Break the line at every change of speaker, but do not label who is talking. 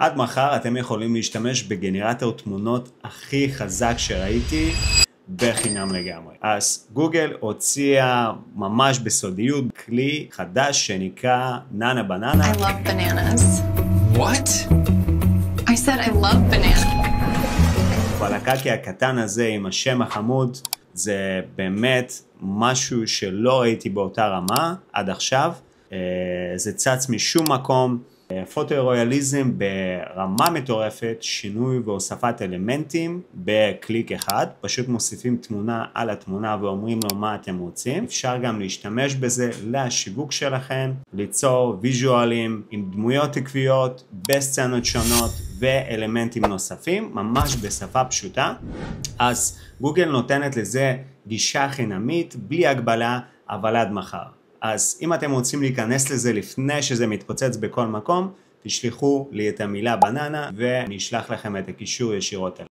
עד מחר אתם יכולים להשתמש בגנרטור תמונות הכי חזק שראיתי בחינם לגמרי. אז גוגל הוציאה ממש בסודיות כלי חדש שנקרא נאנה בננה.
I love bananas.
What?
I said I love bananas.
אבל הקקי הקטן הזה עם השם החמוד זה באמת משהו שלא ראיתי באותה רמה עד עכשיו. זה צץ משום מקום. פוטו-רויאליזם ברמה מטורפת, שינוי והוספת אלמנטים בקליק אחד, פשוט מוסיפים תמונה על התמונה ואומרים לו מה אתם רוצים. אפשר גם להשתמש בזה לשיווק שלכם, ליצור ויז'ואלים עם דמויות עקביות בסצנות שונות ואלמנטים נוספים, ממש בשפה פשוטה. אז גוגל נותנת לזה גישה חינמית בלי הגבלה, אבל עד מחר. אז אם אתם רוצים להיכנס לזה לפני שזה מתפוצץ בכל מקום, תשלחו לי את המילה בננה ואני אשלח לכם את הקישור ישירות אליי.